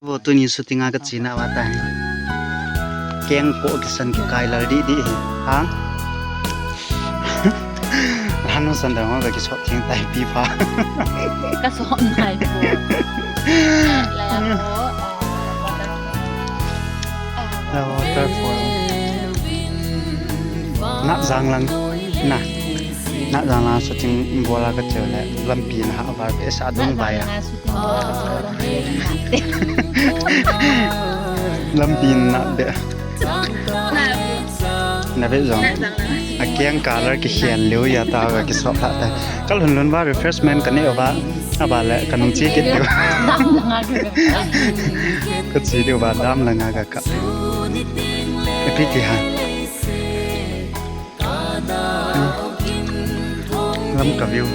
वो तो नहीं सुतिंगा का चीना आता है केंग को किसन के काय लड़ी दी हां हानो संदर हो का कि छो थिंग ताई पी फा ก็สอนไทยโพแล้ว waterfall ณจางลังนะณจางลังสุติงบัวลาก็เจอแล้วลำปีนหาบาเปสาดงใบอ่ะลำปีนนะเด้อนะเว้ยจังอะเกียงกาลqueเขียนเหลียวยาตาก็สอบละแต่ก็ลุ้นๆว่า refreshment กันนี่ว่าบาแล้วกันนงจีกิดเดียวก็จีเดียวบาดามละงากะกะไอ้พี่ที่หาลำกับวิว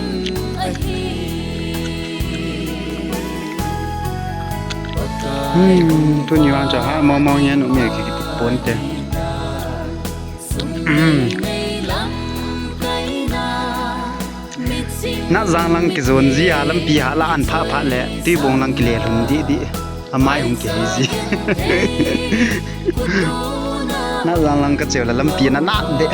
ตัวนี้ว่าจะหามองๆเนี่ยหนูมีกี่ปนเตณจางลังกิโซนจีอาลัมปีหาละอันพะแลตีบงลังกิเลหุนดิอามายหุงเกซีณจางลังก็เจอละลัมปีนะนะเด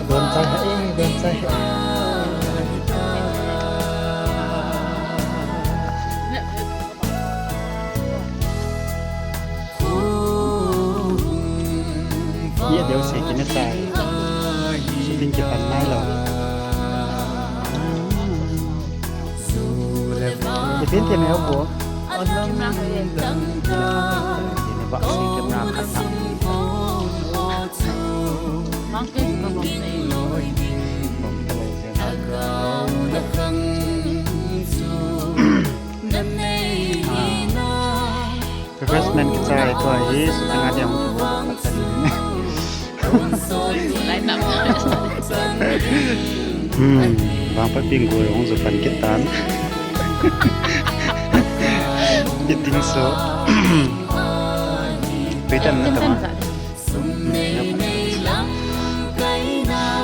เดินใจเดินใจเดี๋ยวเสียกินใจสุดินจะปันไม้หรอจะเป็นเทียมแล้วบัวในบ้านสีเก็บน้ำขัดน้ำrefreshment กระจายตัวที่สุดงานอย่างบางปัดปิงกูของสุพรรณกิตานยิติงโซไปจันนะตะ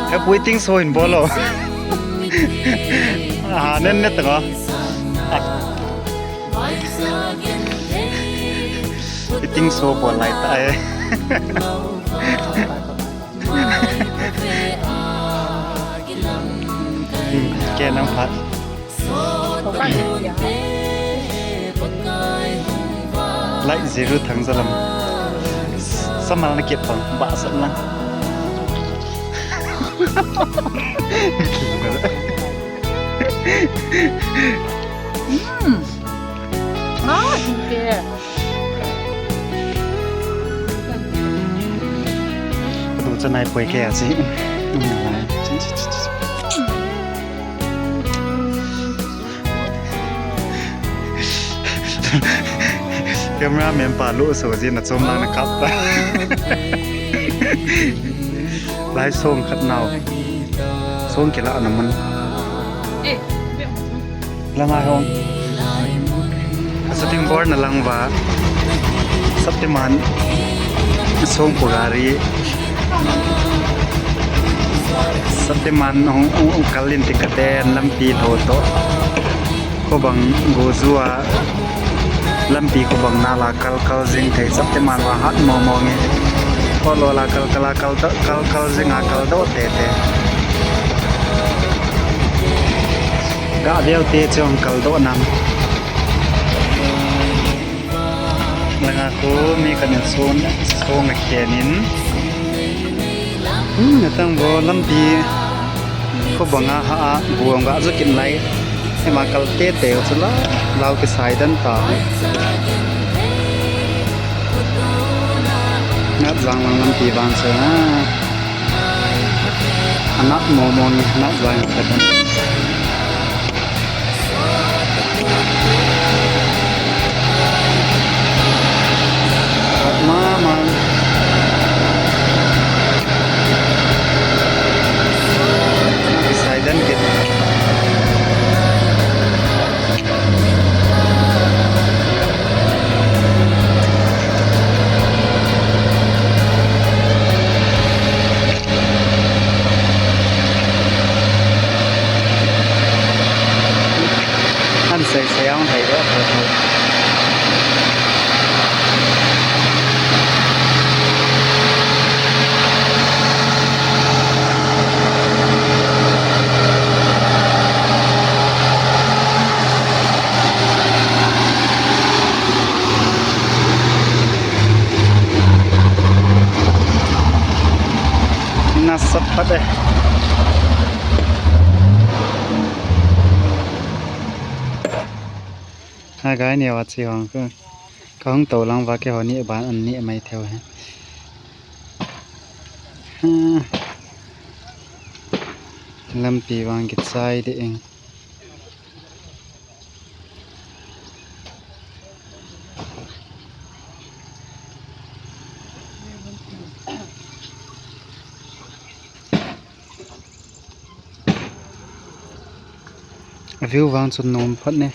แค่ปุ้ยติงโซอินบอลล์เน้นๆตะกอยิติงโซบอลไหลตายแกน้ำพัดไล่ซีรุทั้งสลัมสมาลเก็บของบาสันนะจริงเก๋ดูจะนายป่วยแก่สิเกมราเมียนป่าลุโซจินะจมลังนะครับไล่ส่งขัดเนาส่งกี่ละอันนั้นมันละมาฮงสติงบอร์ดนลังว่าสัปติมันส่งปุการีสัปติมันองกัลินติกะเตนลำปีโทโตก็บังโกซัวลำปีก็บังนาลาคัลจิงไทยสัปติมันว่าฮัดมองเงี้ยพอโลลาคัลจิงคัลโตเตกะเดียวเตจงคัลโตนำแล้วก็มีกันโซนเขียนินตั้งบ่ลำปีก็บังอาหาบวงก็จะกินไรให้มาคัลเตเตวซะละเราก็ใส่ดันตานัดจังลำปีบางเสนะอันนักโมโมนนัดจังกันมาใส่ดันกิน น่าสับปัดเลยhai cái nhiều chị hoàng cơ có không tổ lăng và cái họ nịa bán ăn nịa mày theo hết lâm pì vàng kịch sai đi anh view vàng xuân nôm phật nè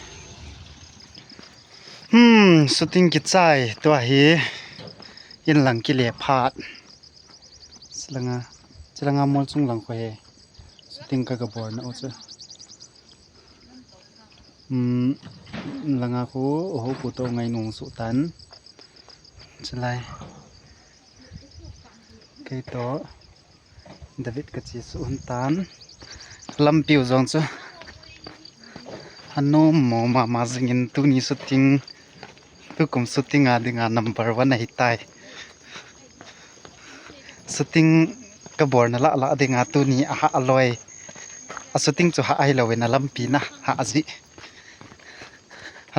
shooting kit sai tua hi in lang ki le phat selanga mol chung lang kho he shooting ka bor na ocha langa khu ho pu to ngai nong su tan chalai kai to david ka chi su hun tan lam piu zong chu hanno mo ma zingin tu ni shooting tu kum shooting a dinga number 1 hi tai shooting ka bor na la dinga tu ni a ha aloi a shooting chu ha ai lawena lampi na ha ji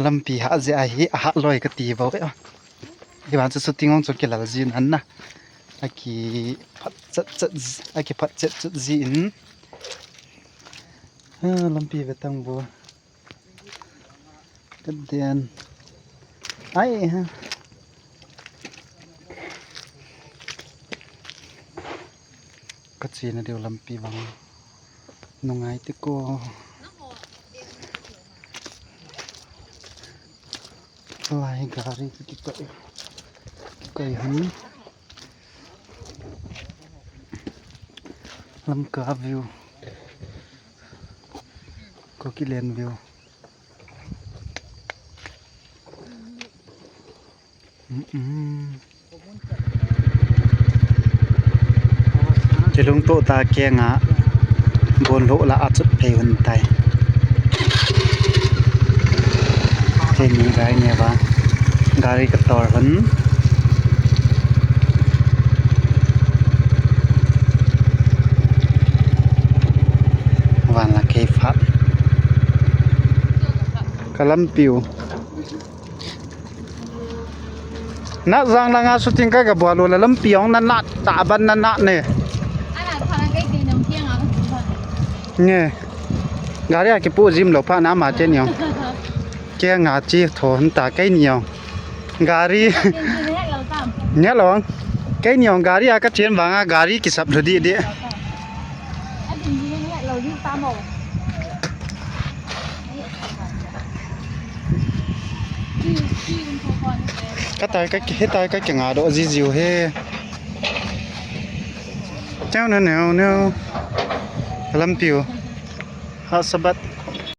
lampi ha ji a hi a ha loi ka ti bo hi ban chu shooting ong chu kelal jin an na aki phat chat ji in lampi vetang bo kadian ai ha kachina deu lampi wang nungai te ko lai gari ki kai han lam ka view ko ki len view Jelung to ta kia nga bon lo la achut phei hun tai te ni gai ne ba gari ka tor hun wan la ke phat kalam piu na zang la nga shooting ka ga bolo la lam piong na na ta ban na na ne nghe gari a ke pu jim lo pha na ma che nyo ke nga chi thon ta kai nyo gari nya long kai nyo gari a ka chen wanga gari ki sap thodi de cái tay cái ngã độ gì diều he treo nè nèo làm piu ha sabat